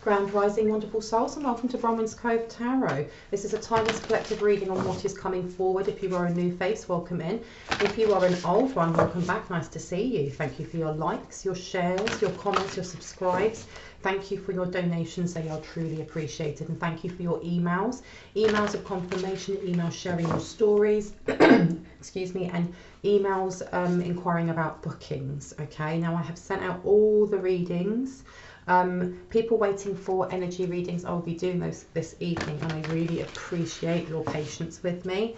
Grand Rising, wonderful souls, and welcome to Bronwen's Cove Tarot. This is a timeless collective reading on what is coming forward. If you are a new face, welcome in. If you are an old one, welcome back. Nice to see you. Thank you for your likes, your shares, your comments, your subscribes. Thank you for your donations. They are truly appreciated. And thank you for your emails. Emails of confirmation, emails sharing your stories, excuse me, and emails inquiring about bookings. Okay, now I have sent out all the readings. People waiting for energy readings, I will be doing those this evening, and I really appreciate your patience with me.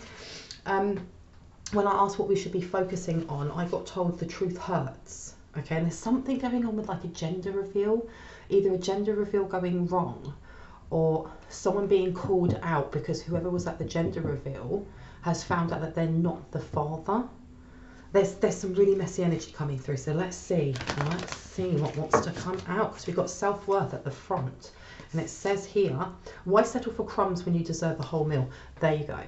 When I asked what we should be focusing on, I got told the truth hurts. Okay, and there's something going on with like a gender reveal, either a gender reveal going wrong or someone being called out because whoever was at the gender reveal has found out that they're not the father. There's some really messy energy coming through, so let's see what wants to come out, because we've got self-worth at the front, and it says here, why settle for crumbs when you deserve a whole meal? There you go.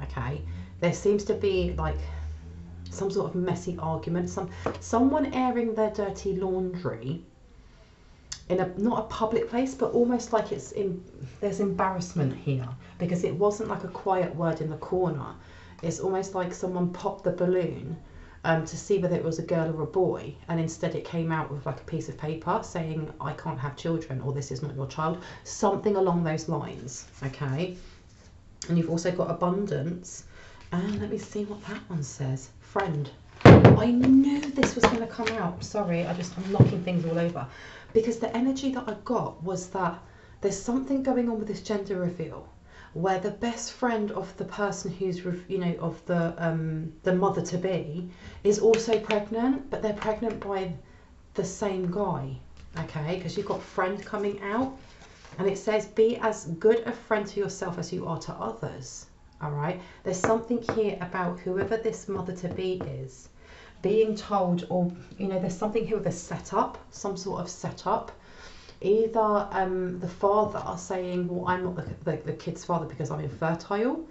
Okay, there seems to be like some sort of messy argument, someone airing their dirty laundry in a not a public place, but almost like there's embarrassment here, because it wasn't like a quiet word in the corner. It's almost like someone popped the balloon to see whether it was a girl or a boy, and instead it came out with like a piece of paper saying I can't have children, or this is not your child, something along those lines. Okay, and you've also got abundance, and let me see what that one says. Friend. I knew this was going to come out. Sorry, I'm knocking things all over, because the energy that I got was that there's something going on with this gender reveal where the best friend of the person who's, you know, of the mother to be is also pregnant, but they're pregnant by the same guy. Okay, because you've got friend coming out, and it says be as good a friend to yourself as you are to others. All right, there's something here about whoever this mother to be is being told, or you know, there's something here with a setup, some sort of setup. Either the father saying, well, I'm not the kid's father because I'm infertile,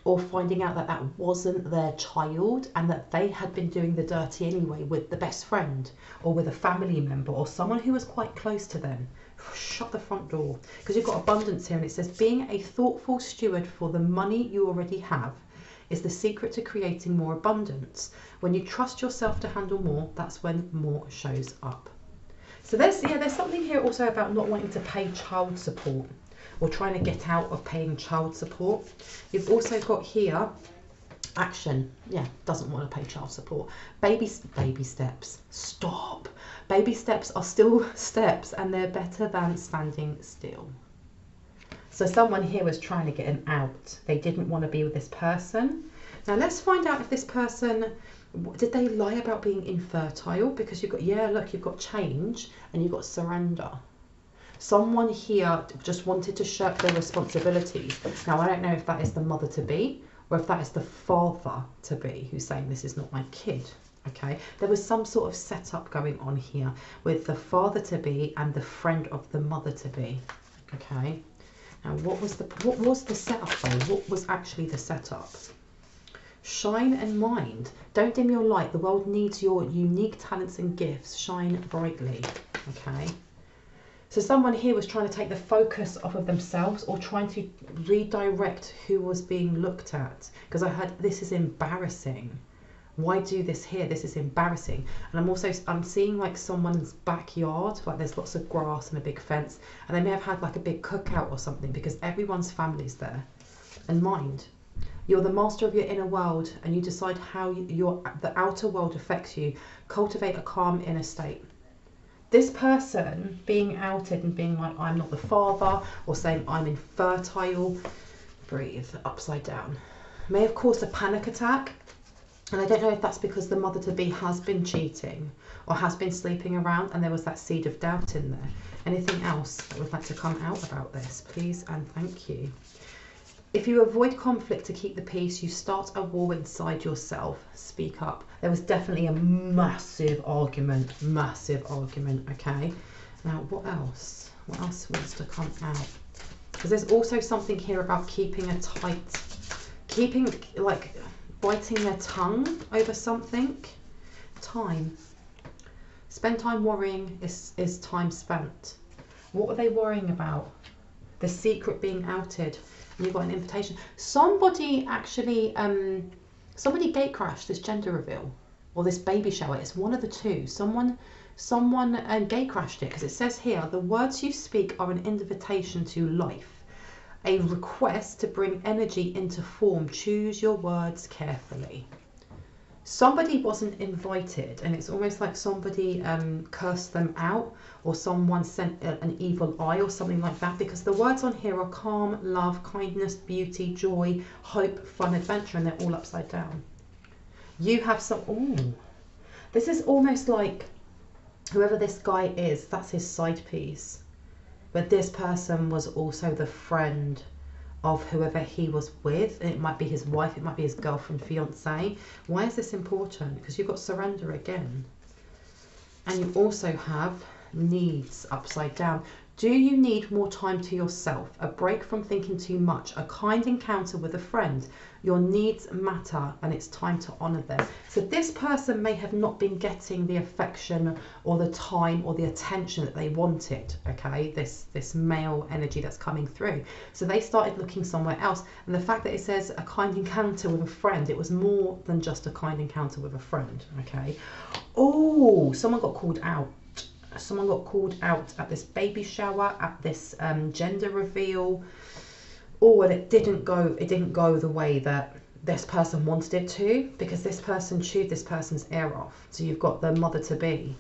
or finding out that that wasn't their child and that they had been doing the dirty anyway with the best friend or with a family member or someone who was quite close to them. Shut the front door, because you've got abundance here, and it says being a thoughtful steward for the money you already have is the secret to creating more abundance. When you trust yourself to handle more, that's when more shows up. So there's something here also about not wanting to pay child support or trying to get out of paying child support. You've also got here action. Yeah, doesn't want to pay child support. Baby steps. Stop. Baby steps are still steps, and they're better than standing still. So someone here was trying to get an out. They didn't want to be with this person. Now let's find out if this person, did they lie about being infertile? Because you've got, yeah, look, you've got change and you've got surrender. Someone here just wanted to shirk their responsibilities. Now, I don't know if that is the mother to be or if that is the father to be who's saying this is not my kid. Okay, there was some sort of setup going on here with the father to be and the friend of the mother to be. Okay, now what was the setup though? What was actually the setup? Shine and mind. Don't dim your light. The world needs your unique talents and gifts. Shine brightly. Okay. So someone here was trying to take the focus off of themselves, or trying to redirect who was being looked at. Because I heard this is embarrassing. Why do this here? This is embarrassing. And I'm seeing like someone's backyard, like there's lots of grass and a big fence, and they may have had like a big cookout or something, because everyone's family's there. And mind. You're the master of your inner world, and you decide how the outer world affects you. Cultivate a calm inner state. This person being outed and being like, I'm not the father, or saying I'm infertile, breathe, upside down, may have caused a panic attack. And I don't know if that's because the mother-to-be has been cheating or has been sleeping around, and there was that seed of doubt in there. Anything else that would like to come out about this, please and thank you. If you avoid conflict to keep the peace, you start a war inside yourself. Speak up. There was definitely a massive argument, okay? Now, what else? What else wants to come out? Because there's also something here about keeping like biting their tongue over something. Time. Spend time worrying is time spent. What were they worrying about? The secret being outed. And you got an invitation. Somebody actually, somebody gate crashed this gender reveal or this baby shower. It's one of the two. Someone gate crashed it, because it says here, the words you speak are an invitation to life, a request to bring energy into form. Choose your words carefully. Somebody wasn't invited, and it's almost like somebody cursed them out, or someone sent an evil eye or something like that, because the words on here are calm, love, kindness, beauty, joy, hope, fun, adventure, and they're all upside down. You have some, ooh, this is almost like whoever this guy is, that's his side piece. But this person was also the friend of whoever he was with. And it might be his wife, it might be his girlfriend, fiance. Why is this important? Because you've got surrender again. And you also have needs upside down. Do you need more time to yourself? A break from thinking too much? A kind encounter with a friend? Your needs matter, and it's time to honour them. So this person may have not been getting the affection or the time or the attention that they wanted, okay? This male energy that's coming through. So they started looking somewhere else. And the fact that it says a kind encounter with a friend, it was more than just a kind encounter with a friend, okay? Oh, someone got called out. Someone got called out at this baby shower, at this gender reveal. Oh, and it didn't go the way that this person wanted it to, because this person chewed this person's ear off. So you've got the mother-to-be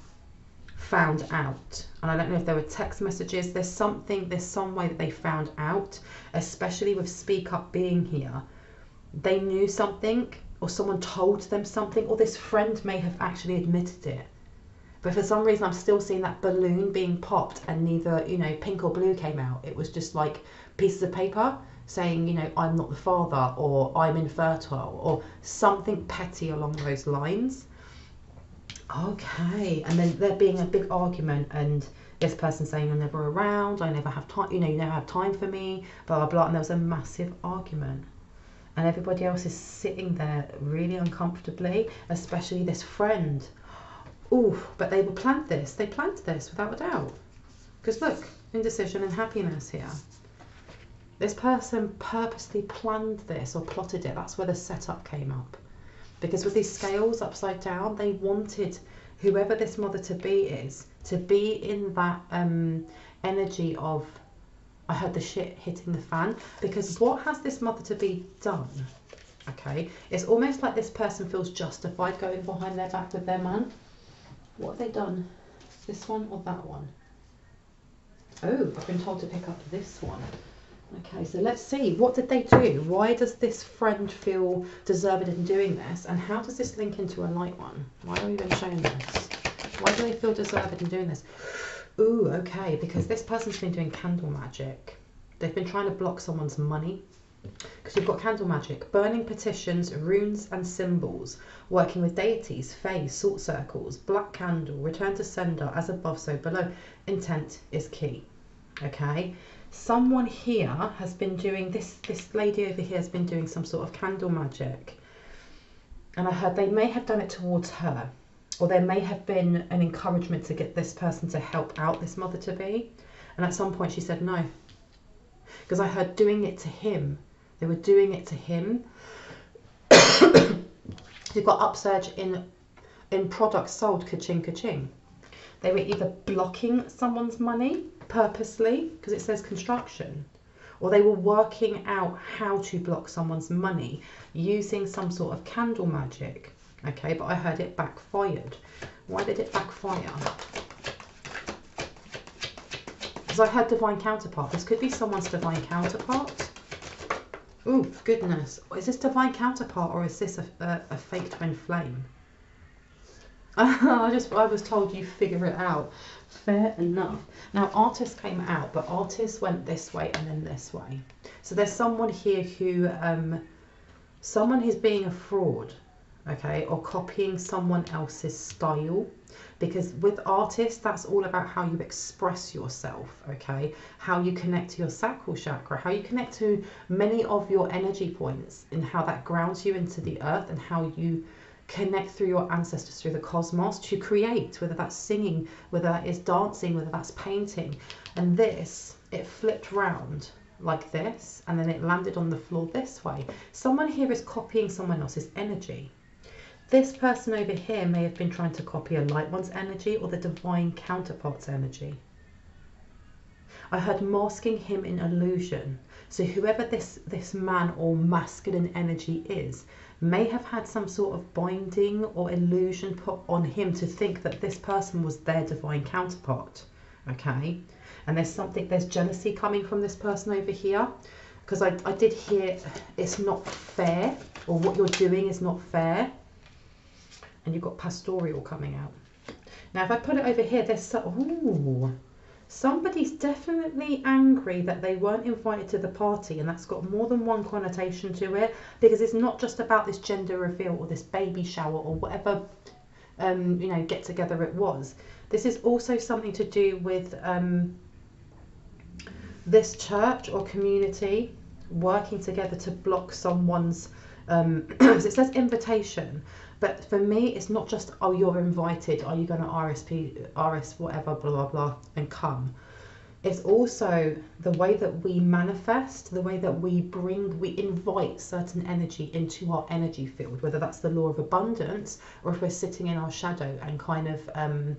found out. And I don't know if there were text messages. There's some way that they found out, especially with Speak Up being here. They knew something, or someone told them something, or this friend may have actually admitted it. But for some reason, I'm still seeing that balloon being popped, and neither, you know, pink or blue came out. It was just like pieces of paper saying, you know, I'm not the father, or I'm infertile, or something petty along those lines. Okay, and then there being a big argument, and this person saying, I'm never around, I never have time, you know, you never have time for me, blah, blah, blah. And there was a massive argument. And everybody else is sitting there really uncomfortably, especially this friend. Ooh, but they planned this. They planned this without a doubt. Because look, indecision and happiness here. This person purposely planned this or plotted it. That's where the setup came up. Because with these scales upside down, they wanted whoever this mother-to-be is to be in that energy of, I heard the shit hitting the fan. Because what has this mother-to-be done? Okay, it's almost like this person feels justified going behind their back with their man. What have they done? This one or that one? Oh, I've been told to pick up this one. Okay, so let's see. What did they do? Why does this friend feel deserved in doing this? And how does this link into a light one? Why are we even showing this? Why do they feel deserved in doing this? Ooh, okay, because this person's been doing candle magic. They've been trying to block someone's money. Because you've got candle magic, burning petitions, runes and symbols, working with deities, fays, salt circles, black candle, return to sender, as above so below. Intent is key. Okay, someone here has been doing this lady over here has been doing some sort of candle magic, and I heard they may have done it towards her, or there may have been an encouragement to get this person to help out this mother-to-be, and at some point she said no, because I heard doing it to him. They were doing it to him. You've got upsurge in products sold, ka-ching, ka-ching. They were either blocking someone's money purposely, because it says construction, or they were working out how to block someone's money using some sort of candle magic. Okay, but I heard it backfired. Why did it backfire? Because I heard divine counterpart. This could be someone's divine counterpart. Oh, goodness. Is this divine counterpart, or is this a fake twin flame? I was told you figure it out. Fair enough. Now, artist came out, but artist went this way and then this way. So there's someone here who, someone who's being a fraud, okay, or copying someone else's style. Because with artists, that's all about how you express yourself, okay? How you connect to your sacral chakra, how you connect to many of your energy points, and how that grounds you into the earth, and how you connect through your ancestors, through the cosmos, to create, whether that's singing, whether that is dancing, whether that's painting. And this, it flipped round like this, and then it landed on the floor this way. Someone here is copying someone else's energy. This person over here may have been trying to copy a light one's energy or the divine counterpart's energy. I heard masking him in illusion. So whoever this man or masculine energy is may have had some sort of binding or illusion put on him to think that this person was their divine counterpart. Okay, and there's jealousy coming from this person over here, because I did hear it's not fair, or what you're doing is not fair. And you've got pastoral coming out. Now if I put it over here, there's somebody's definitely angry that they weren't invited to the party, and that's got more than one connotation to it, because it's not just about this gender reveal or this baby shower or whatever get together it was. This is also something to do with this church or community working together to block someone's it says invitation, but for me it's not just, oh, you're invited, are you going to RS whatever blah blah blah and come. It's also the way that we manifest, the way that we invite certain energy into our energy field, whether that's the law of abundance or if we're sitting in our shadow and kind of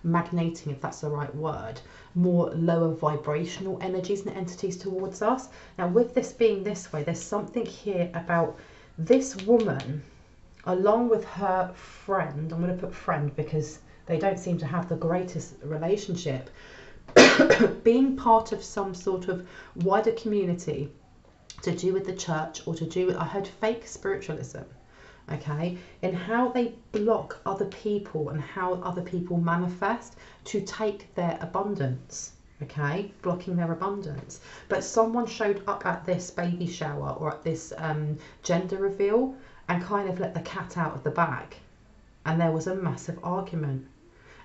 magnating, if that's the right word, more lower vibrational energies and entities towards us. Now with this being this way, there's something here about this woman along with her friend. I'm going to put friend because they don't seem to have the greatest relationship, being part of some sort of wider community to do with the church, or to do with, I heard fake spiritualism, okay, in how they block other people and how other people manifest to take their abundance, okay, blocking their abundance. But someone showed up at this baby shower or at this gender reveal and kind of let the cat out of the bag, and there was a massive argument.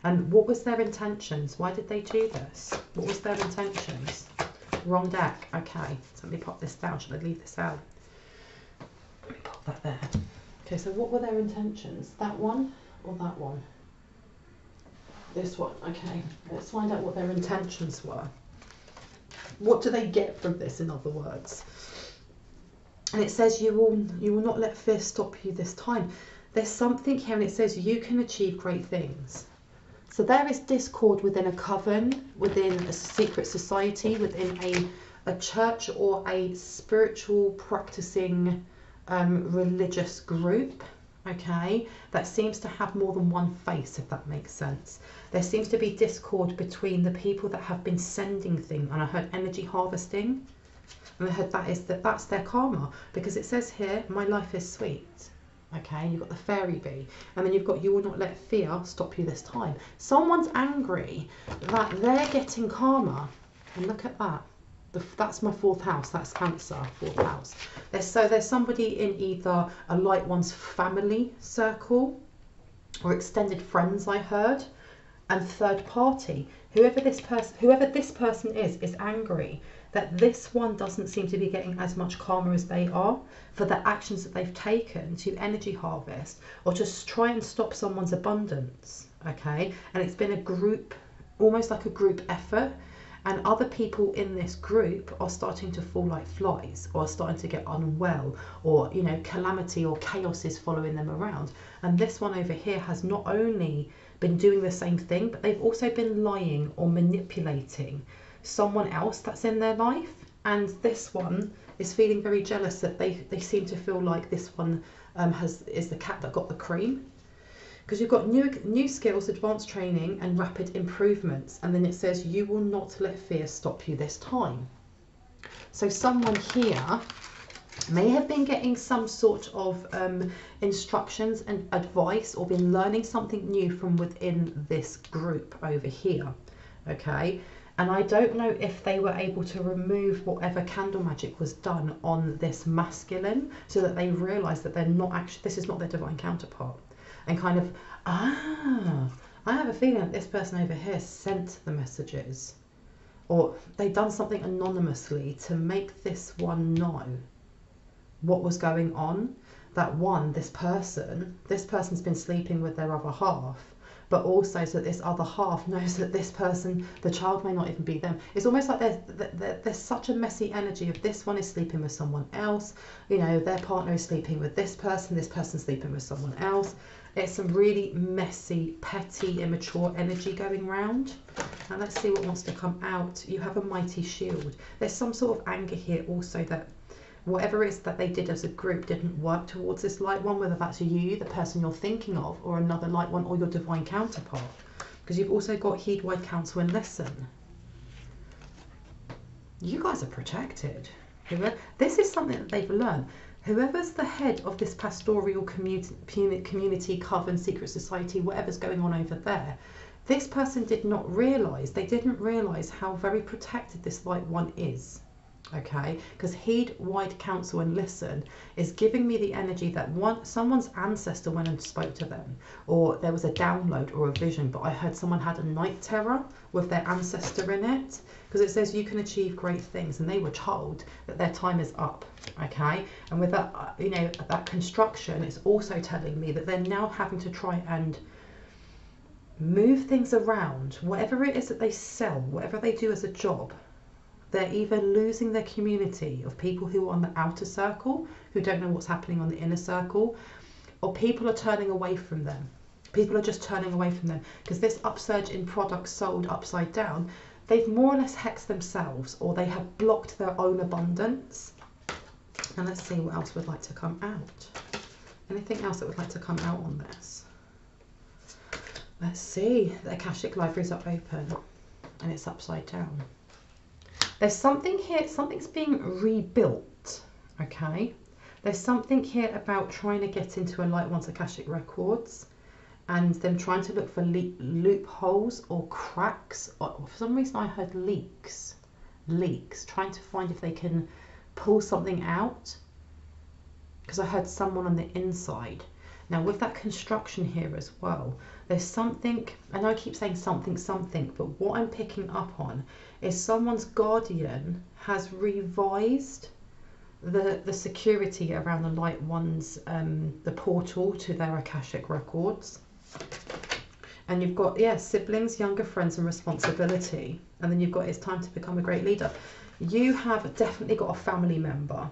And what was their intentions? Why did they do this? What was their intentions? Wrong deck. Okay, so let me pop this down. Should I leave this out? Let me pop that there. Okay, so what were their intentions? That one or that one? This one. Okay, let's find out what their intentions were. What do they get from this, in other words? And it says you will not let fear stop you this time. There's something here, and it says you can achieve great things. So there is discord within a coven, within a secret society, within a church or a spiritual practicing religious group, okay, that seems to have more than one face, if that makes sense. There seems to be discord between the people that have been sending things, and I heard energy harvesting, and I heard that's their karma, because it says here, my life is sweet. Okay, you've got the fairy bee, and then you've got you will not let fear stop you this time. Someone's angry that they're getting karma, and look at that. That's my fourth house. That's Cancer, fourth house. There's somebody in either a light one's family circle or extended friends, I heard, and third party. Whoever this person is angry that this one doesn't seem to be getting as much karma as they are for the actions that they've taken to energy harvest or just try and stop someone's abundance, okay? And it's been a group, almost like a group effort, and other people in this group are starting to fall like flies or are starting to get unwell, or, you know, calamity or chaos is following them around. And this one over here has not only been doing the same thing, but they've also been lying or manipulating someone else that's in their life. And this one is feeling very jealous that they seem to feel like this one is the cat that got the cream, because you've got new skills, advanced training and rapid improvements, and then it says you will not let fear stop you this time. So someone here may have been getting some sort of instructions and advice, or been learning something new from within this group over here, okay? And I don't know if they were able to remove whatever candle magic was done on this masculine, so that they realise that they're not actually, this is not their divine counterpart. And kind of, I have a feeling that this person over here sent the messages, or they've done something anonymously to make this one know what was going on. that one, this person's been sleeping with their other half, but also so that this other half knows that this person, the child, may not even be them. It's almost like there's such a messy energy of this one is sleeping with someone else, you know, their partner is sleeping with this person's sleeping with someone else. It's some really messy, petty, immature energy going round. Now let's see what wants to come out. You have a mighty shield. There's some sort of anger here also that whatever it is that they did as a group didn't work towards this light one, whether that's you, the person you're thinking of, or another light one, or your divine counterpart. Because you've also got heed, wide counsel, and listen. You guys are protected. This is something that they've learned. Whoever's the head of this pastoral community, coven, secret society, whatever's going on over there, this person did not realise, they didn't realise how very protected this light one is. Okay, because heed, wide counsel, and listen is giving me the energy that someone's ancestor went and spoke to them, or there was a download or a vision, but I heard someone had a night terror with their ancestor in it, because it says you can achieve great things, and they were told that their time is up. Okay, and with that, you know, that construction, it's also telling me that they're now having to try and move things around, whatever it is that they sell, whatever they do as a job. They're either losing their community of people who are on the outer circle, who don't know what's happening on the inner circle, or people are turning away from them. People are just turning away from them because this upsurge in products sold upside down, they've more or less hexed themselves, or they have blocked their own abundance. And let's see what else would like to come out. Anything else that would like to come out on this? Let's see. The Akashic Libraries are open and it's upside down. There's something here, something's being rebuilt, okay? There's something here about trying to get into a light one's Akashic records and them trying to look for loopholes or cracks. Or for some reason I heard leaks, trying to find if they can pull something out, because I heard someone on the inside. Now with that construction here as well, there's something, I know I keep saying something, but what I'm picking up on is someone's guardian has revised the security around the light one's, the portal to their Akashic records. And you've got, yeah, siblings, younger friends, and responsibility. And then you've got, it's time to become a great leader. You have definitely got a family member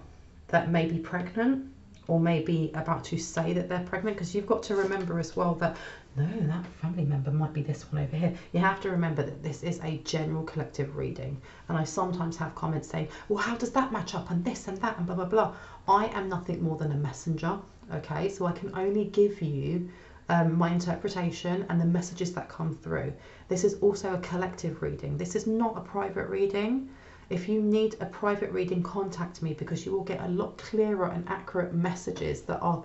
that may be pregnant, or maybe about to say that they're pregnant, because you've got to remember as well that, no, that family member might be this one over here. You have to remember that this is a general collective reading. And I sometimes have comments saying, well, how does that match up, and this and that, and blah, blah, blah. I am nothing more than a messenger, okay? So I can only give you my interpretation and the messages that come through. This is also a collective reading. This is not a private reading. If you need a private reading, contact me, because you will get a lot clearer and accurate messages that are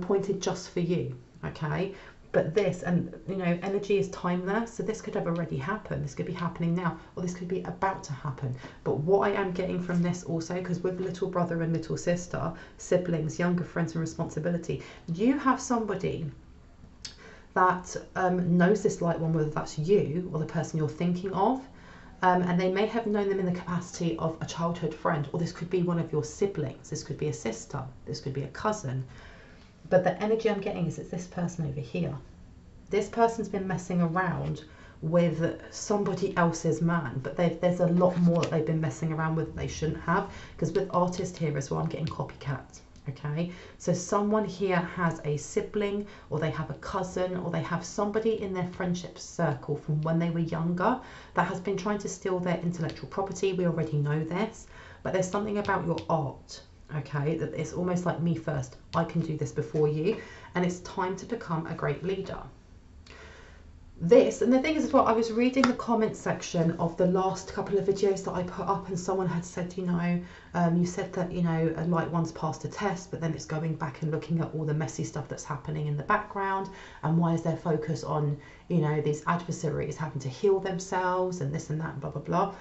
pointed just for you, okay? But this, and you know, energy is timeless, so this could have already happened. This could be happening now, or this could be about to happen. But what I am getting from this also, because with little brother and little sister, siblings, younger friends, and responsibility, you have somebody that knows this light one, whether that's you or the person you're thinking of. And they may have known them in the capacity of a childhood friend, or this could be one of your siblings, this could be a sister, this could be a cousin. But the energy I'm getting is it's this person over here. This person's been messing around with somebody else's man, but there's a lot more that they've been messing around with that they shouldn't have, because with artist here as well, I'm getting copycat. Okay, so someone here has a sibling, or they have a cousin, or they have somebody in their friendship circle from when they were younger that has been trying to steal their intellectual property. We already know this, but there's something about your art, okay, that it's almost like me first. I can do this before you, and it's time to become a great leader. This, and the thing is as well, I was reading the comment section of the last couple of videos that I put up, and someone had said, you know, you said that, you know, a light one's passed a test, but then it's going back and looking at all the messy stuff that's happening in the background, and why is there focus on, you know, these adversaries having to heal themselves and this and that and blah, blah, blah.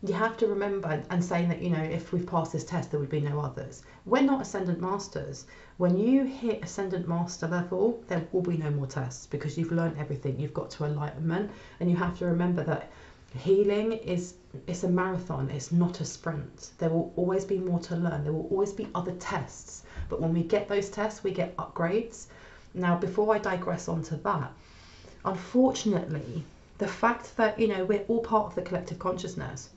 You have to remember, and saying that, you know, if we've passed this test, there would be no others. We're not Ascendant Masters. When you hit Ascendant Master level, there will be no more tests, because you've learned everything. You've got to enlightenment, and you have to remember that healing it's a marathon. It's not a sprint. There will always be more to learn. There will always be other tests, but when we get those tests, we get upgrades. Now, before I digress onto that, unfortunately, the fact that, you know, we're all part of the collective consciousness,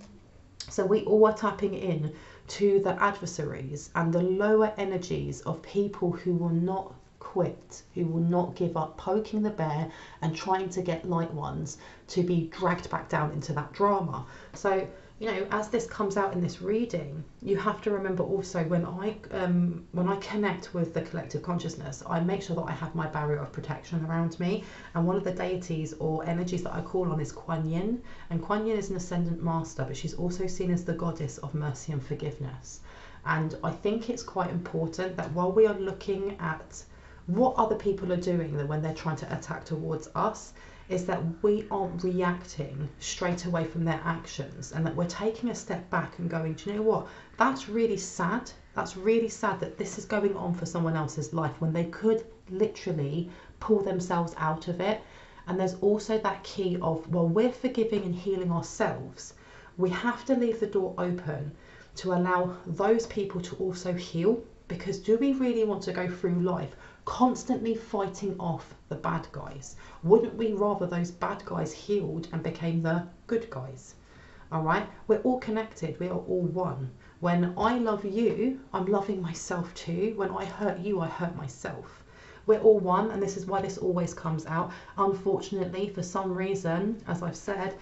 so we all are tapping in to the adversaries and the lower energies of people who will not quit, who will not give up, poking the bear and trying to get light ones to be dragged back down into that drama. So, you know, as this comes out in this reading, you have to remember also, when I connect with the collective consciousness, I make sure that I have my barrier of protection around me. And one of the deities or energies that I call on is Kuan Yin. And Kuan Yin is an ascendant master, but she's also seen as the goddess of mercy and forgiveness. And I think it's quite important that while we are looking at what other people are doing when they're trying to attack towards us, is that we aren't reacting straight away from their actions, and that we're taking a step back and going, do you know what, that's really sad. That's really sad that this is going on for someone else's life when they could literally pull themselves out of it. And there's also that key of, while we're forgiving and healing ourselves, we have to leave the door open to allow those people to also heal. Because do we really want to go through life constantly fighting off the bad guys? Wouldn't we rather those bad guys healed and became the good guys? All right, we're all connected, we are all one. When I love you, I'm loving myself too. When I hurt you, I hurt myself. We're all one, and this is why this always comes out. Unfortunately, for some reason, as I've said,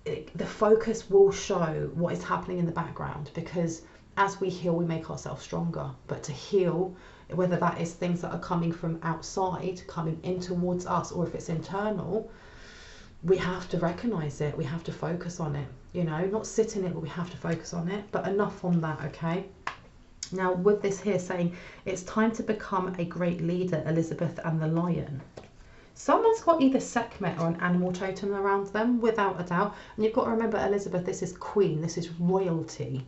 the focus will show what is happening in the background, because as we heal, we make ourselves stronger. But to heal, whether that is things that are coming from outside, coming in towards us, or if it's internal, we have to recognize it. We have to focus on it, you know, not sit in it, but we have to focus on it. But enough on that, okay? Now, with this here saying, it's time to become a great leader, Elizabeth and the lion. Someone's got either Sekhmet or an animal totem around them, without a doubt. And you've got to remember, Elizabeth, this is queen, this is royalty.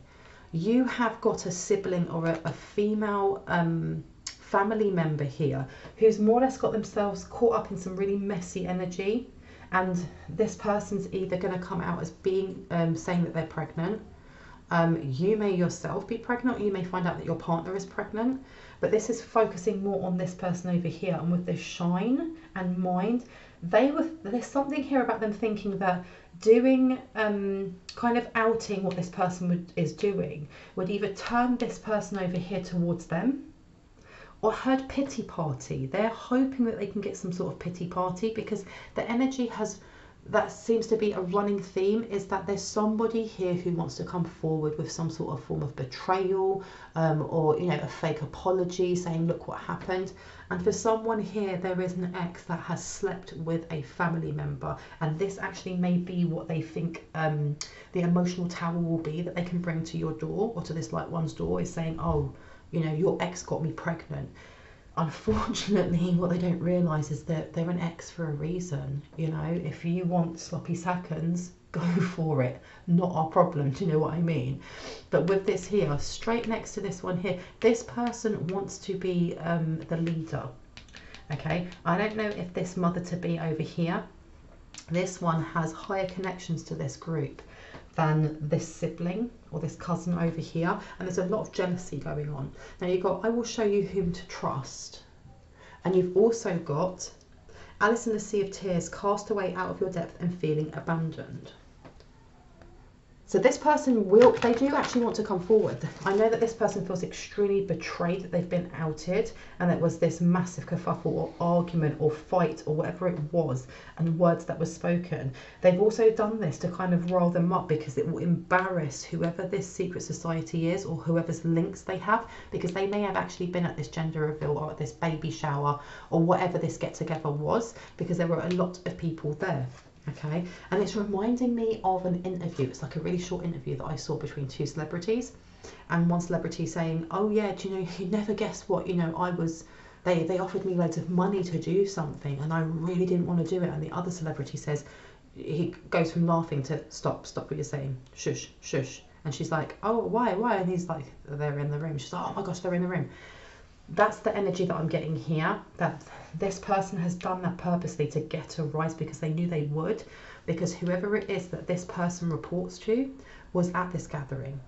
You have got a sibling or a female family member here who's more or less got themselves caught up in some really messy energy, and this person's either going to come out as being saying that they're pregnant. You may yourself be pregnant, or you may find out that your partner is pregnant, but this is focusing more on this person over here. And with this shine and mind, there's something here about them thinking that doing kind of outing what this person is doing would either turn this person over here towards them, or herd pity party. They're hoping that they can get some sort of pity party, because the energy that seems to be a running theme, is that there's somebody here who wants to come forward with some sort of form of betrayal, or, you know, a fake apology saying, look what happened. And for someone here, there is an ex that has slept with a family member, and this actually may be what they think the emotional tower will be that they can bring to your door, or to this light one's door, is saying, oh, you know, your ex got me pregnant. Unfortunately, what they don't realise is that they're an ex for a reason. You know, if you want sloppy seconds, go for it. Not our problem, do you know what I mean? But with this here, straight next to this one here, this person wants to be the leader. Okay, I don't know if this mother-to-be over here, this one has higher connections to this group than this sibling or this cousin over here, and there's a lot of jealousy going on. Now you've got, I will show you whom to trust, and you've also got Alice in the Sea of Tears, cast away out of your depth and feeling abandoned. So this person they do actually want to come forward. I know that this person feels extremely betrayed, that they've been outed, and it was this massive kerfuffle or argument or fight or whatever it was, and words that were spoken. They've also done this to kind of rile them up, because it will embarrass whoever this secret society is, or whoever's links they have, because they may have actually been at this gender reveal or at this baby shower or whatever this get together was, because there were a lot of people there. Okay, and it's reminding me of an interview. It's like a really short interview that I saw between two celebrities, and one celebrity saying, oh yeah, do you know, you never guess what, you know, they offered me loads of money to do something and I really didn't want to do it. And the other celebrity says, he goes from laughing to stop what you're saying, shush, shush. And she's like, oh, why? And he's like, they're in the room. She's like, oh my gosh, they're in the room. That's the energy that I'm getting here, that this person has done that purposely to get a rise, because they knew they would, because whoever it is that this person reports to was at this gathering.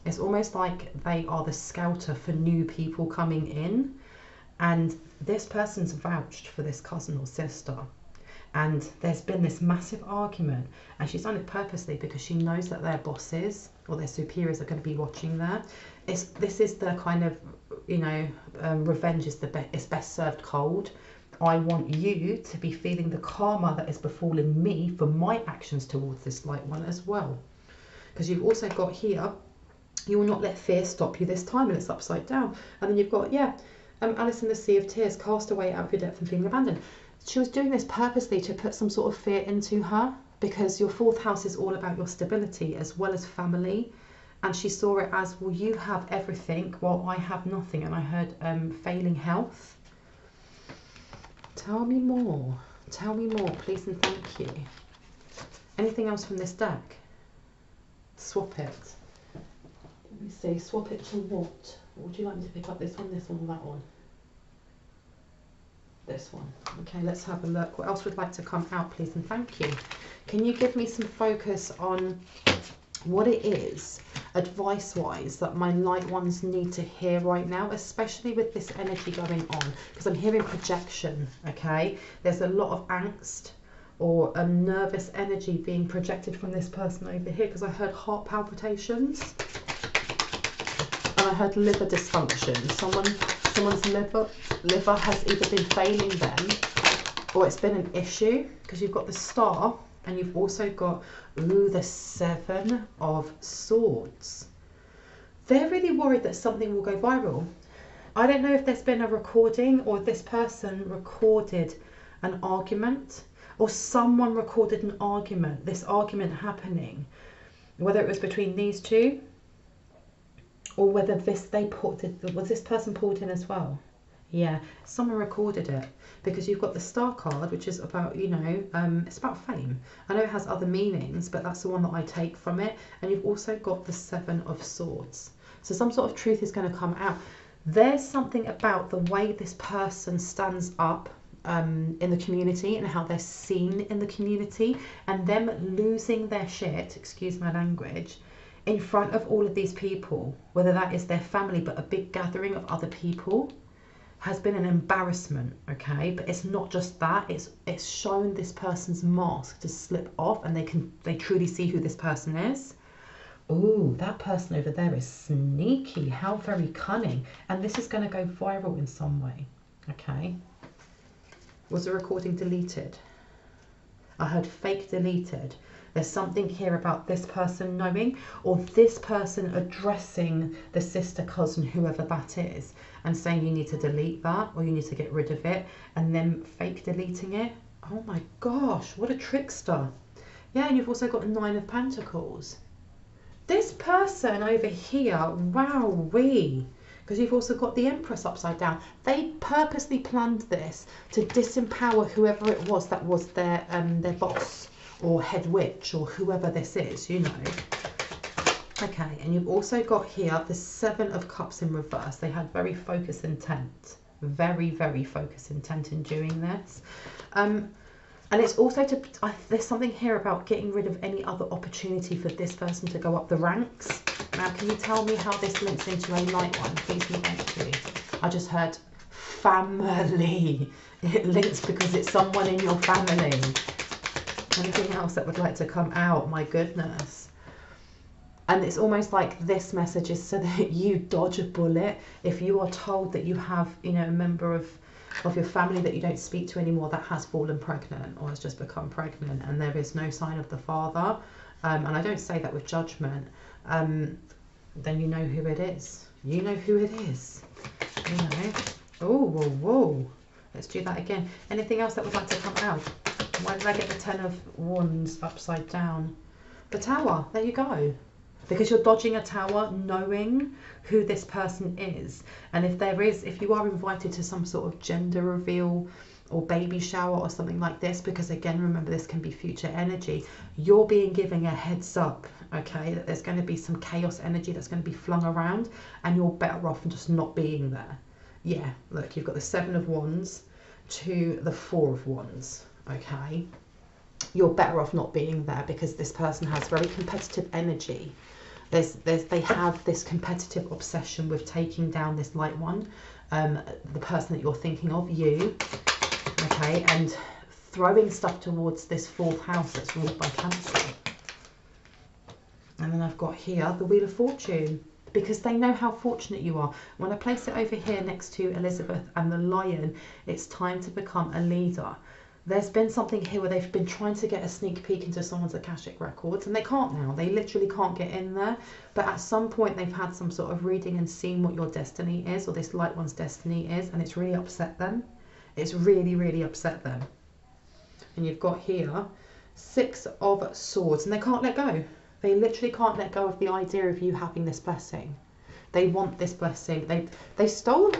It's almost like they are the scouter for new people coming in, and this person's vouched for this cousin or sister, and there's been this massive argument, and she's done it purposely because she knows that their bosses or their superiors are going to be watching there. This is the kind of, you know, revenge is is best served cold. I want you to be feeling the karma that is befalling me for my actions towards this light one as well. Because you've also got here, you will not let fear stop you this time, and it's upside down. And then you've got, yeah, Alice in the Sea of Tears, cast away out of your depth and feeling abandoned. She was doing this purposely to put some sort of fear into her, because your 4th house is all about your stability as well as family. And she saw it as, well, you have everything while I have nothing. And I heard failing health. Tell me more. Tell me more, please and thank you. Anything else from this deck? Swap it. Let me see. Swap it to what? Would you like me to pick up this one, or that one? This one. Okay, let's have a look. What else would like to come out, please and thank you? Can you give me some focus on what it is, advice-wise, that my light ones need to hear right now, especially with this energy going on? Because I'm hearing projection, okay? There's a lot of angst or nervous energy being projected from this person over here, because I heard heart palpitations and I heard liver dysfunction. Someone's liver has either been failing them or it's been an issue, because you've got the Star and you've also got, ooh, the 7 of Swords. They're really worried that something will go viral. I don't know if there's been a recording, or this person recorded an argument, or someone recorded an argument, this argument happening, whether it was between these two, or whether was this person pulled in as well? Yeah, someone recorded it, because you've got the Star card, which is about, you know, it's about fame. I know it has other meanings, but that's the one that I take from it. And you've also got the 7 of Swords. So some sort of truth is going to come out. There's something about the way this person stands up in the community and how they're seen in the community, and them losing their shit, excuse my language, in front of all of these people, whether that is their family, but a big gathering of other people, has been an embarrassment, okay? But it's not just that, it's shown this person's mask to slip off, and they truly see who this person is. Ooh, that person over there is sneaky. How very cunning. And this is going to go viral in some way, okay? Was the recording deleted? I heard fake deleted. There's something here about this person knowing, or this person addressing the sister, cousin, whoever that is, and saying you need to delete that, or you need to get rid of it, and then fake deleting it. Oh my gosh, what a trickster. Yeah, and you've also got a 9 of Pentacles. This person over here, wowee, because you've also got the Empress upside down. They purposely planned this to disempower whoever it was that was their boss, or head witch, or whoever this is, you know. Okay, and you've also got here the 7 of Cups in reverse. They had very focused intent, very, very focused intent in doing this. And it's also there's something here about getting rid of any other opportunity for this person to go up the ranks. Now, can you tell me how this links into a light one, please and thank you? I just heard family. It links because it's someone in your family. Anything else that would like to come out? My goodness. And it's almost like this message is so that you dodge a bullet. If you are told that you have, you know, a member of your family that you don't speak to anymore that has fallen pregnant or has just become pregnant, and there is no sign of the father, and I don't say that with judgment, then you know who it is. You know who it is. You know. Oh, whoa, whoa. Let's do that again. Anything else that would like to come out? Why did I get the 10 of Wands upside down? The Tower. There you go. Because you're dodging a tower, knowing who this person is. And if you are invited to some sort of gender reveal or baby shower or something like this, because again, remember, this can be future energy, you're being given a heads up, okay, that there's going to be some chaos energy that's going to be flung around, and you're better off just not being there. Yeah, look, you've got the 7 of Wands to the 4 of Wands, okay? You're better off not being there, because this person has very competitive energy. They have this competitive obsession with taking down this light one, the person that you're thinking of, you, okay, and throwing stuff towards this 4th house that's ruled by Cancer. And then I've got here the Wheel of Fortune, because they know how fortunate you are. When I place it over here next to Elizabeth and the Lion, it's time to become a leader. There's been something here where they've been trying to get a sneak peek into someone's Akashic records, and they can't now. They literally can't get in there. But at some point they've had some sort of reading and seen what your destiny is, or this light one's destiny is, and it's really upset them. It's really, really upset them. And you've got here 6 of Swords, and they can't let go. They literally can't let go of the idea of you having this blessing. They want this blessing. They stole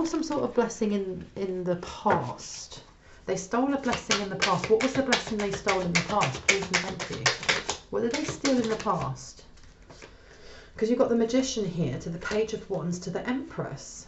some sort of blessing in the past. They stole a blessing in the past. What was the blessing they stole in the past? Please and thank you. What did they steal in the past? Because you've got the Magician here, to the Page of Wands, to the Empress.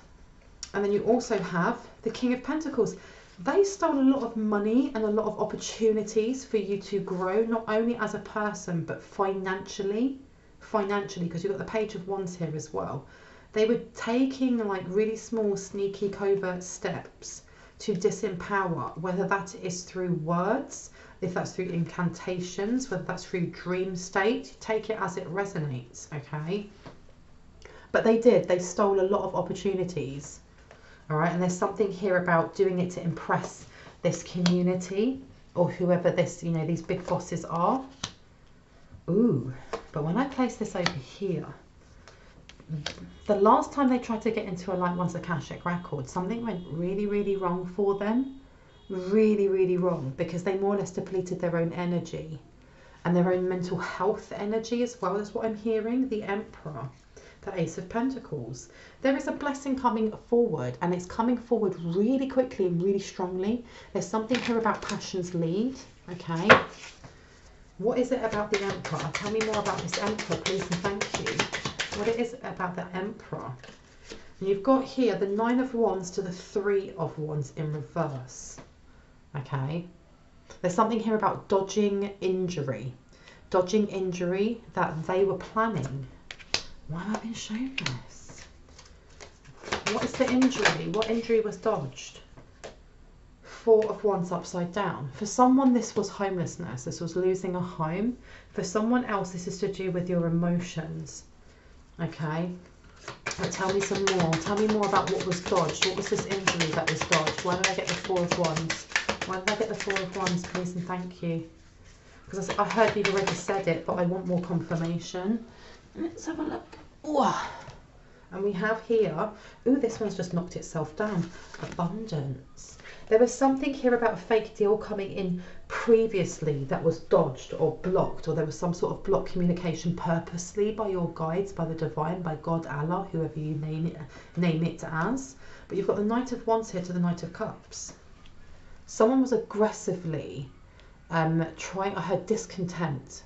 And then you also have the King of Pentacles. They stole a lot of money and a lot of opportunities for you to grow, not only as a person, but financially, because you've got the Page of Wands here as well. They were taking like really small, sneaky, covert steps to disempower, whether that is through words, if that's through incantations, whether that's through dream state, take it as it resonates, okay? But they stole a lot of opportunities. All right, and there's something here about doing it to impress this community or whoever this, you know, these big bosses are. Ooh, but when I place this over here, the last time they tried to get into a light one's Akashic record, something went really, really wrong for them. Really, really wrong, because they more or less depleted their own energy and their own mental health energy as well. That's what I'm hearing. The Emperor. The Ace of Pentacles. There is a blessing coming forward, and it's coming forward really quickly and really strongly. There's something here about passions lead, okay? What is it about the Emperor? Tell me more about this Emperor, please and thank you. What it is about the Emperor. And you've got here the 9 of Wands to the 3 of Wands in reverse, okay? There's something here about dodging injury that they were planning. Why have I been shown this? What is the injury? What injury was dodged? 4 of Wands upside down. For someone, this was homelessness. This was losing a home. For someone else, this is to do with your emotions. Okay? But tell me some more. Tell me more about what was dodged. What was this injury that was dodged? Why did I get the 4 of Wands? Why did I get the 4 of Wands, please and thank you? Because I heard you've already said it, but I want more confirmation. Let's have a look. Ooh. And we have here, ooh, this one's just knocked itself down. Abundance. There was something here about a fake deal coming in previously that was dodged or blocked, or there was some sort of blocked communication purposely by your guides, by the divine, by God, Allah, whoever you name it as. But you've got the Knight of Wands here to the Knight of Cups. Someone was aggressively trying, I heard discontent.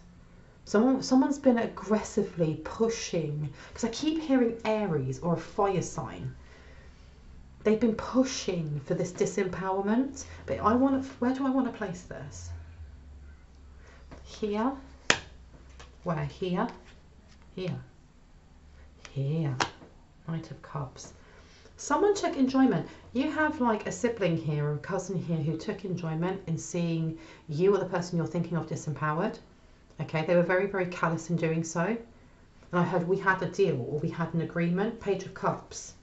Someone's been aggressively pushing, because I keep hearing Aries or a fire sign. They've been pushing for this disempowerment, but where do I want to place this? Here? Where? Here? Here? Here. Knight of Cups. Someone took enjoyment. You have like a sibling here or a cousin here who took enjoyment in seeing you or the person you're thinking of disempowered. Okay, they were very, very callous in doing so. And I heard we had a deal or we had an agreement. Page of Cups.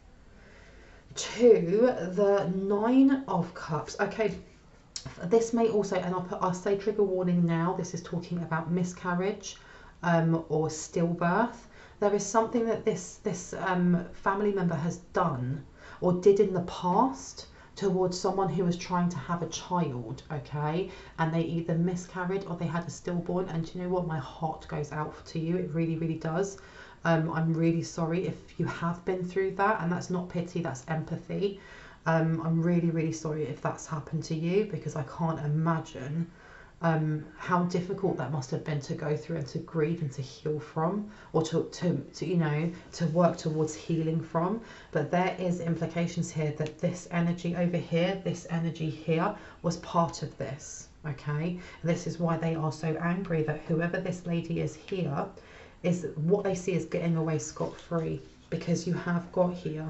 To the 9 of Cups. Okay, this may also, and I'll say trigger warning now, this is talking about miscarriage or stillbirth. There is something that this family member has done or did in the past towards someone who was trying to have a child, okay, and they either miscarried or they had a stillborn. And you know what, my heart goes out to you, it really, really does. I'm really sorry if you have been through that, and that's not pity, that's empathy. I'm really, really sorry if that's happened to you, because I can't imagine how difficult that must have been to go through and to grieve and to heal from, or to you know, to work towards healing from. But there is implications here that this energy over here, this energy here, was part of this, okay? And this is why they are so angry that whoever this lady is here, is what they see is getting away scot-free, because you have got here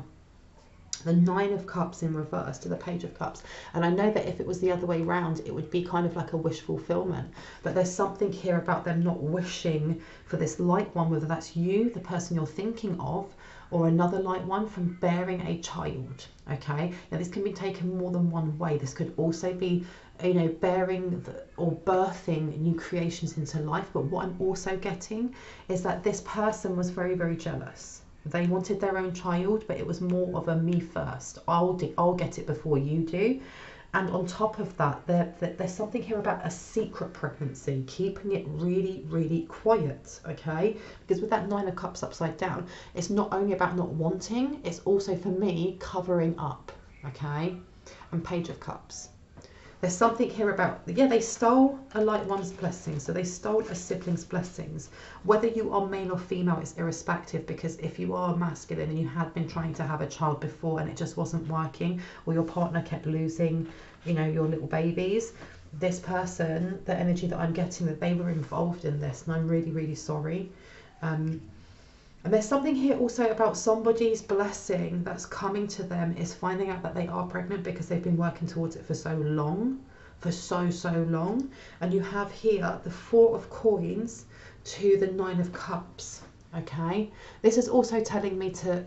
the Nine of Cups in reverse to the Page of Cups. And I know that if it was the other way round, it would be kind of like a wish fulfillment. But there's something here about them not wishing for this light one, whether that's you, the person you're thinking of, or another light one, from bearing a child. Okay, now this can be taken more than one way. This could also be, you know, bearing or birthing new creations into life. But what I'm also getting is that this person was very, very jealous. They wanted their own child, but it was more of a me first. I'll get it before you do. And on top of that, there's something here about a secret pregnancy, keeping it really, really quiet, okay? Because with that Nine of Cups upside down, it's not only about not wanting, it's also, for me, covering up, okay? And Page of Cups. There's something here about, yeah, they stole a light one's blessings. So they stole a sibling's blessings. Whether you are male or female is irrespective, because if you are masculine and you had been trying to have a child before and it just wasn't working, or your partner kept losing, you know, your little babies, this person, the energy that I'm getting, that they were involved in this, and I'm really, really sorry. And there's something here also about somebody's blessing that's coming to them is finding out that they are pregnant, because they've been working towards it for so long, so long. And you have here the Four of Coins to the Nine of Cups, okay? This is also telling me to,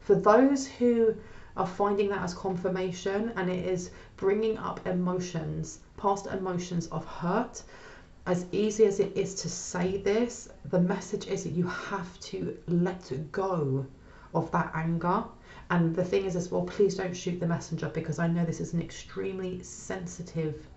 for those who are finding that as confirmation, and it is bringing up emotions, past emotions of hurt. As easy as it is to say this, the message is that you have to let go of that anger. And the thing is as well, please don't shoot the messenger, because I know this is an extremely sensitive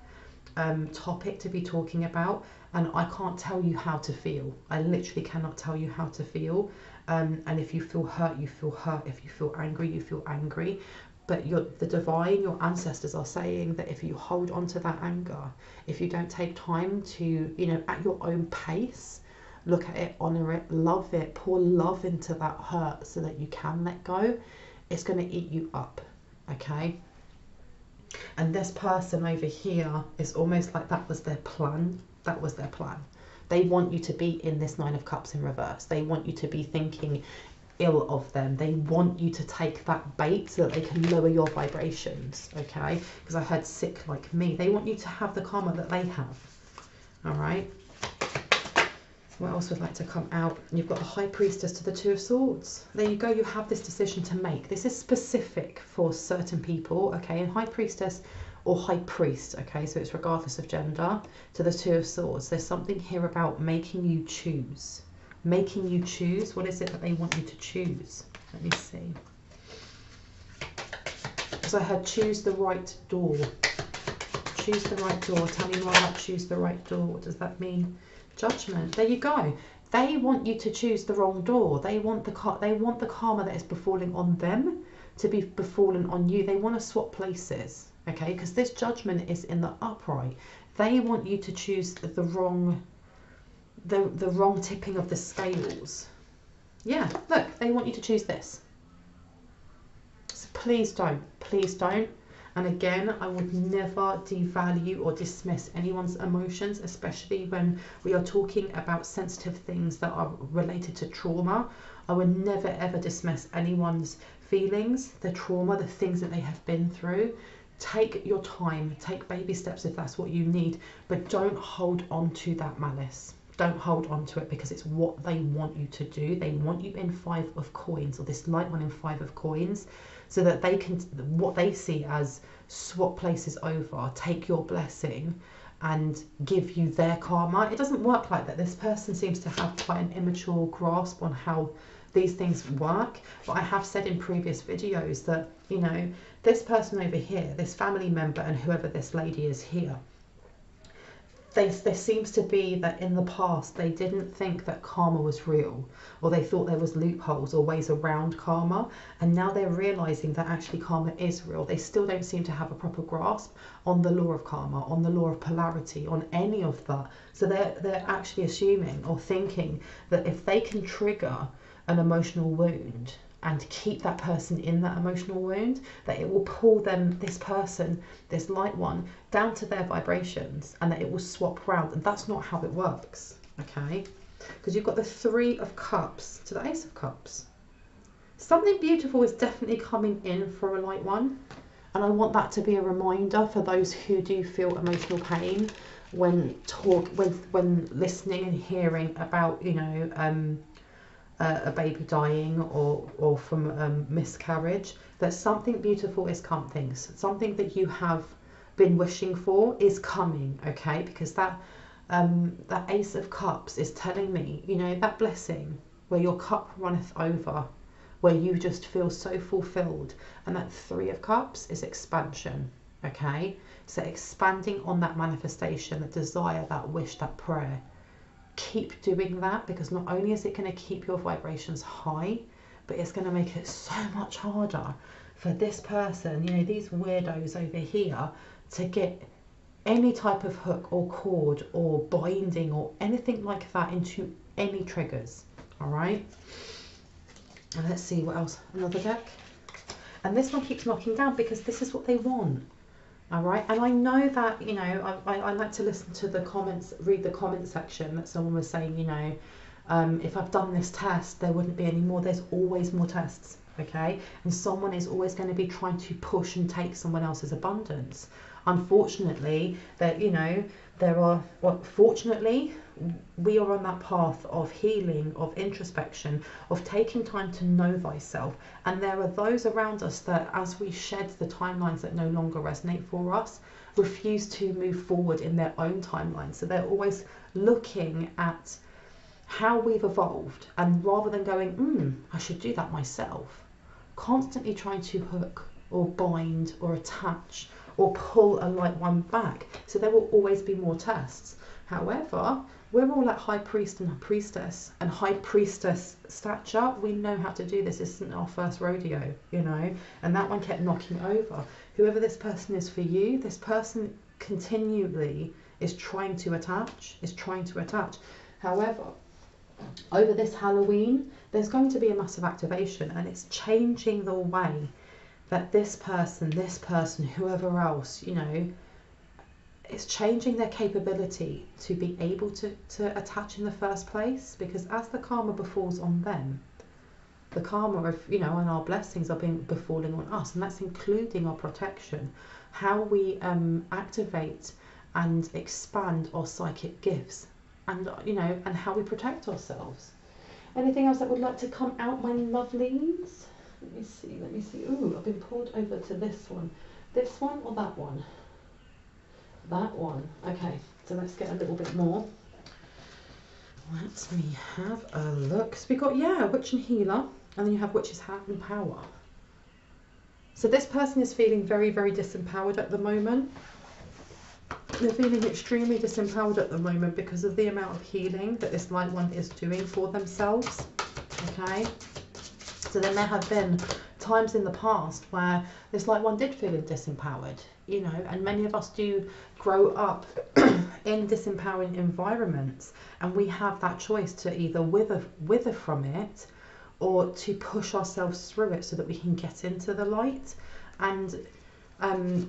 topic to be talking about, and I can't tell you how to feel. I literally cannot tell you how to feel. And if you feel hurt, you feel hurt. If you feel angry, you feel angry. But the divine, your ancestors are saying that if you hold on to that anger, if you don't take time to, you know, at your own pace, look at it, honor it, love it, pour love into that hurt so that you can let go, it's going to eat you up, okay? And this person over here is almost like that was their plan. That was their plan. They want you to be in this Nine of Cups in reverse. They want you to be thinking ill of them. They want you to take that bait so that they can lower your vibrations, okay? Because I heard sick like me. They want you to have the karma that they have, all right? What else would like to come out? You've got the High Priestess to the Two of Swords. There you go. You have this decision to make. This is specific for certain people, okay? And High Priestess or High Priest, okay? So it's regardless of gender, to the Two of Swords. There's something here about making you choose. Making you choose. What is it that they want you to choose? Let me see. Because I heard choose the right door. Choose the right door. Tell me more about choose the right door. What does that mean? Judgment. There you go. They want you to choose the wrong door. They want the karma that is befalling on them to be befallen on you. They want to swap places, okay? Because this judgment is in the upright. They want you to choose the wrong tipping of the scales. Yeah, look, they want you to choose this. So please don't. And again, I would never devalue or dismiss anyone's emotions, especially when we are talking about sensitive things that are related to trauma. I would never ever dismiss anyone's feelings, the trauma, the things that they have been through. Take your time, take baby steps if that's what you need, but don't hold on to that malice. Don't hold on to it, because it's what they want you to do. They want you in Five of Coins, or this light one in Five of Coins, so that they can, what they see as swap places over, take your blessing and give you their karma. It doesn't work like that. This person seems to have quite an immature grasp on how these things work. But I have said in previous videos that, you know, this person over here, this family member, and whoever this lady is here, there seems to be that in the past they didn't think that karma was real, or they thought there was loopholes or ways around karma, and now they're realizing that actually karma is real. They still don't seem to have a proper grasp on the law of karma, on the law of polarity, on any of that. So they're actually assuming or thinking that if they can trigger an emotional wound and keep that person in that emotional wound, that it will pull them, this person, this light one, down to their vibrations, and that it will swap round. And that's not how it works, okay? because you've got the Three of Cups to the Ace of Cups. Something beautiful is definitely coming in for a light one. And I want that to be a reminder for those who do feel emotional pain when listening and hearing about, you know, a baby dying or from miscarriage, that something beautiful is coming. Something that you have been wishing for is coming, okay? Because that Ace of Cups is telling me, you know, that blessing where your cup runneth over, where you just feel so fulfilled. And that Three of Cups is expansion, okay? So expanding on that manifestation, that desire, that wish, that prayer. Keep doing that, because not only is it going to keep your vibrations high, but it's going to make it so much harder for this person, you know, these weirdos over here, to get any type of hook or cord or binding or anything like that into any triggers. All right. And let's see what else. Another deck. And this one keeps knocking down because this is what they want. All right. And I know that, you know, I like to listen to the comments, read the comment section that someone was saying, you know, if I've done this test, there wouldn't be any more. There's always more tests. Okay. And someone is always going to be trying to push and take someone else's abundance. Unfortunately, that, you know, there are, well, fortunately, we are on that path of healing, of introspection, of taking time to know thyself. And there are those around us that, as we shed the timelines that no longer resonate for us, refuse to move forward in their own timeline. So they're always looking at how we've evolved, and rather than going, I should do that myself, constantly trying to hook or bind or attach or pull a light one back. So there will always be more tests. However, we're all at high priest and priestess, and high priestess stature. We know how to do this. This isn't our first rodeo, you know, and that one kept knocking over. Whoever this person is for you, this person continually is trying to attach, However, over this Halloween, there's going to be a massive activation, and it's changing the way that this person, whoever else, you know, it's changing their capability to be able to attach in the first place. Because as the karma befalls on them, the karma of, you know, and our blessings are being befalling on us, and that's including our protection, how we activate and expand our psychic gifts, and, you know, and how we protect ourselves. Anything else that would like to come out, my lovelies? Let me see. Ooh, I've been pulled over to this one. This one or that one? That one. Okay, so let's get a little bit more. Let me have a look. So we got, yeah, Witch and Healer, and then you have Witch's Hat and Power. So this person is feeling very, very disempowered at the moment. They're feeling extremely disempowered at the moment because of the amount of healing that this light one is doing for themselves. Okay. So there may have been times in the past where this light one did feel disempowered, you know, and many of us do grow up in disempowering environments, and we have that choice to either wither from it or to push ourselves through it so that we can get into the light. And I've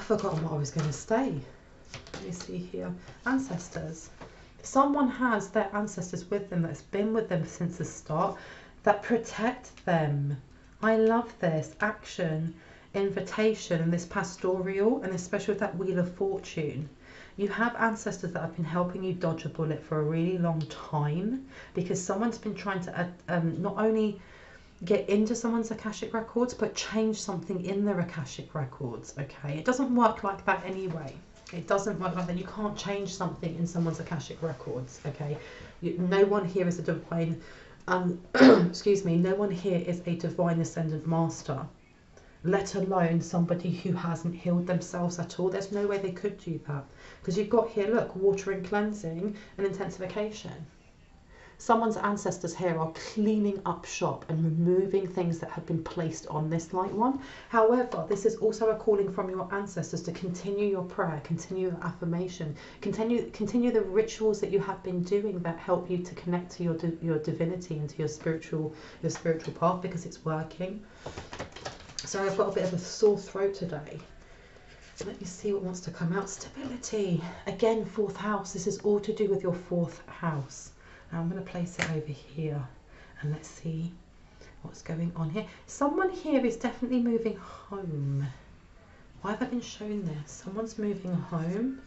forgotten what I was going to say. Let me see here. Ancestors. Someone has their ancestors with them that's been with them since the start, that protect them. I love this. Action, invitation, and this pastoral, and especially with that Wheel of Fortune. You have ancestors that have been helping you dodge a bullet for a really long time, because someone's been trying to not only get into someone's Akashic records, but change something in their Akashic records. Okay, it doesn't work like that anyway. It doesn't work like that. You can't change something in someone's Akashic records. Okay, no one here is a divine excuse me, no one here is a divine ascendant master, let alone somebody who hasn't healed themselves at all. There's no way they could do that, because you've got here, look, water and cleansing and intensification. Someone's ancestors here are cleaning up shop and removing things that have been placed on this light one. However, this is also a calling from your ancestors to continue your prayer, continue your affirmation, continue the rituals that you have been doing that help you to connect to your divinity and to your spiritual path, because it's working. So I've got a bit of a sore throat today. Let me see what wants to come out. Stability. Again, 4th house. This is all to do with your 4th house. Now I'm going to place it over here and let's see what's going on here. Someone here is definitely moving home. Why have I been shown this? Someone's moving home.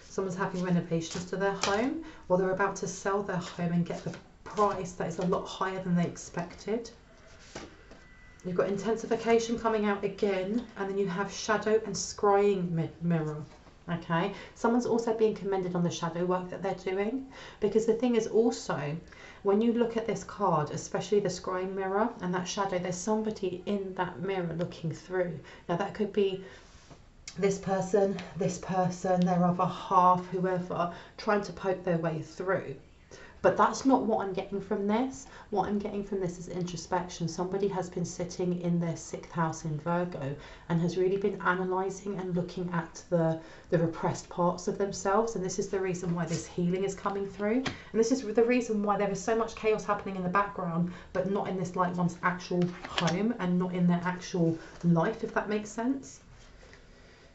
Someone's having renovations to their home, or they're about to sell their home and get the price that is a lot higher than they expected. You've got intensification coming out again, and then you have shadow and scrying mirror. Okay, someone's also being commended on the shadow work that they're doing, because the thing is also, when you look at this card, especially the scrying mirror and that shadow, there's somebody in that mirror looking through. Now that could be this person, their other half, whoever, trying to poke their way through. But that's not what I'm getting from this. What I'm getting from this is introspection. Somebody has been sitting in their 6th house in Virgo and has really been analysing and looking at the repressed parts of themselves. And this is the reason why this healing is coming through. And this is the reason why there is so much chaos happening in the background, but not in this light one's actual home and not in their actual life, if that makes sense.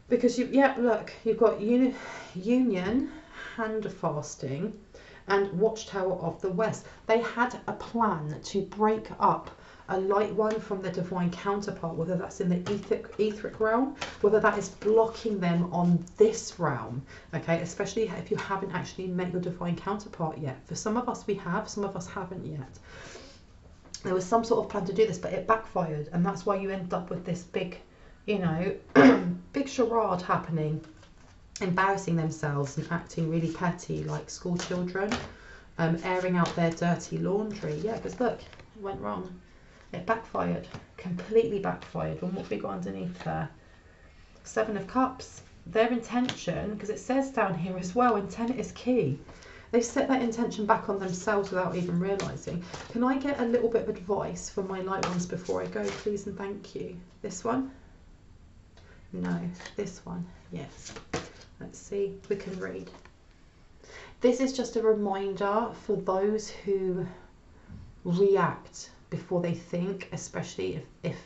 Because, look, you've got union, hand fasting, and Watchtower of the West. They had a plan to break up a light one from the divine counterpart, whether that's in the etheric realm, whether that is blocking them on this realm, okay, especially if you haven't actually met your divine counterpart yet. For some of us we have, some of us haven't yet. There was some sort of plan to do this, but it backfired, and that's why you end up with this big, you know, big charade happening, embarrassing themselves and acting really petty like school children, airing out their dirty laundry. Yeah, because look, it went wrong. It backfired, completely backfired. And what have we got underneath there? 7 of Cups. Their intention, because it says down here as well, intent is key. They set that intention back on themselves without even realising. Can I get a little bit of advice from my light ones before I go, please and thank you? This one? No. This one? Yes. Let's see if we can read. This is just a reminder for those who react before they think, especially if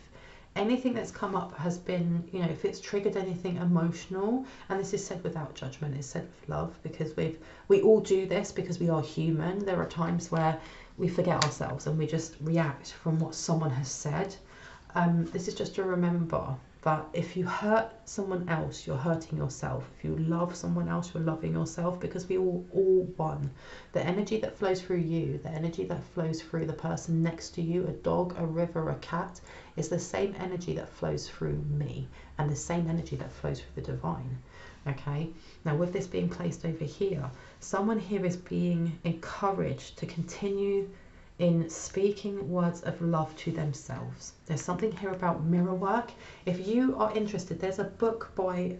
anything that's come up has been, you know, if it's triggered anything emotional, and this is said without judgment, it's said with love, because we all do this because we are human. There are times where we forget ourselves and we just react from what someone has said. This is just to remember that if you hurt someone else, you're hurting yourself. If you love someone else, you're loving yourself, because we all one. The energy that flows through you, the energy that flows through the person next to you, a dog, a river, a cat, is the same energy that flows through me, and the same energy that flows through the divine. Okay, now with this being placed over here, someone here is being encouraged to continue in speaking words of love to themselves. There's something here about mirror work. If you are interested, there's a book by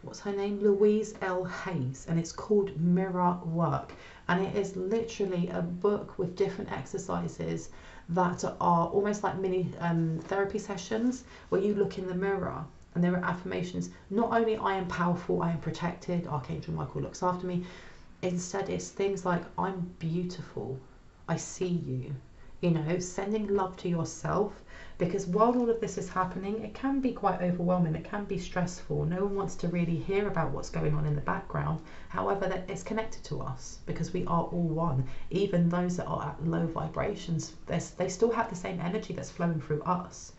what's her name? Louise L. Hayes, and it's called Mirror Work. And it is literally a book with different exercises that are almost like mini therapy sessions where you look in the mirror. And there are affirmations, not only I am powerful, I am protected, Archangel Michael looks after me. Instead, it's things like, I'm beautiful, I see you, you know, sending love to yourself, because while all of this is happening, it can be quite overwhelming, it can be stressful. No one wants to really hear about what's going on in the background. However, that it's connected to us, because we are all one. Even those that are at low vibrations, they still have the same energy that's flowing through us.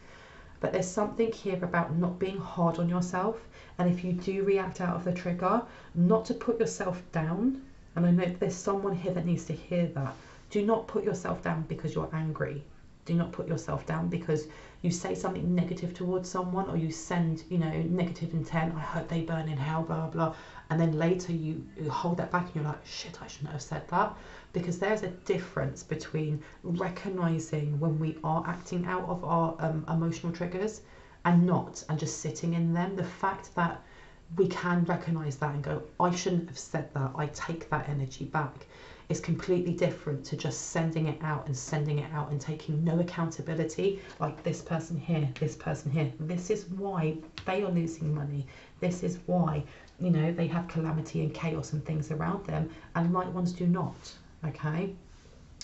But there's something here about not being hard on yourself, and if you do react out of the trigger, not to put yourself down. And I know there's someone here that needs to hear that. Do not put yourself down because you're angry. Do not put yourself down because you say something negative towards someone, or you send, you know, negative intent, I hope they burn in hell, blah, blah. And then later you hold that back and you're like, shit, I shouldn't have said that. Because there's a difference between recognizing when we are acting out of our emotional triggers and not, and just sitting in them. The fact that we can recognize that and go, I shouldn't have said that, I take that energy back, is completely different to just sending it out and taking no accountability, like this person here, this person here. This is why they are losing money. This is why, you know, they have calamity and chaos and things around them, and light ones do not. Okay,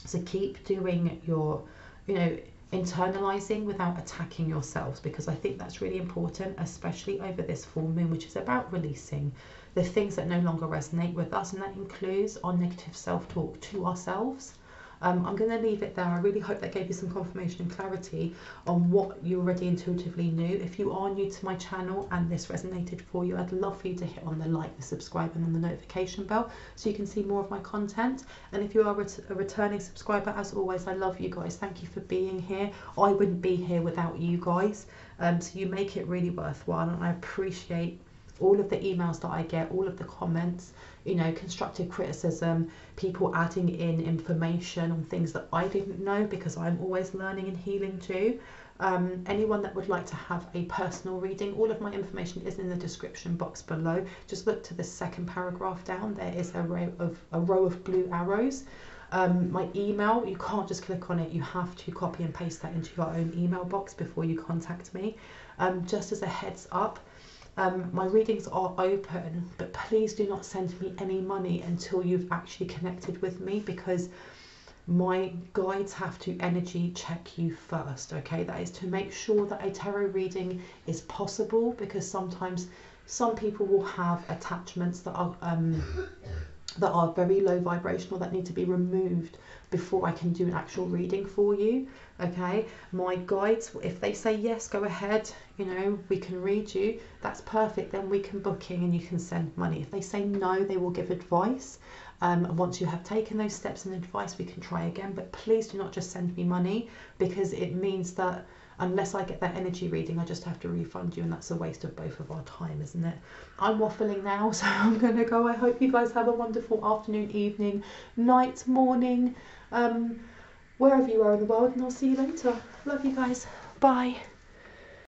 so keep doing your, you know, internalizing without attacking yourselves, because I think that's really important, especially over this full moon, which is about releasing the things that no longer resonate with us, and that includes our negative self-talk to ourselves. I'm going to leave it there. I really hope that gave you some confirmation and clarity on what you already intuitively knew. If you are new to my channel and this resonated for you, I'd love for you to hit on the like, the subscribe and on the notification bell so you can see more of my content. And if you are a returning subscriber, as always, I love you guys. Thank you for being here. I wouldn't be here without you guys. So you make it really worthwhile, and I appreciate all of the emails that I get, all of the comments, you know, constructive criticism, people adding in information on things that I didn't know, because I'm always learning and healing too. Anyone that would like to have a personal reading, all of my information is in the description box below. Just look to the second paragraph down. There is a row of blue arrows. My email, you can't just click on it, you have to copy and paste that into your own email box before you contact me. Just as a heads up, my readings are open, but please do not send me any money until you've actually connected with me, because my guides have to energy check you first. Okay, that is to make sure that a tarot reading is possible, because sometimes some people will have attachments that are very low vibrational, that need to be removed before I can do an actual reading for you. Okay, my guides, if they say yes, go ahead, you know, we can read you, that's perfect, then we can book in and you can send money. If they say no, they will give advice. Once you have taken those steps and advice, we can try again. But please do not just send me money, because it means that unless I get that energy reading, I just have to refund you, and that's a waste of both of our time, isn't it? I'm waffling now, so I'm going to go. I hope you guys have a wonderful afternoon, evening, night, morning, wherever you are in the world, and I'll see you later. Love you guys. Bye.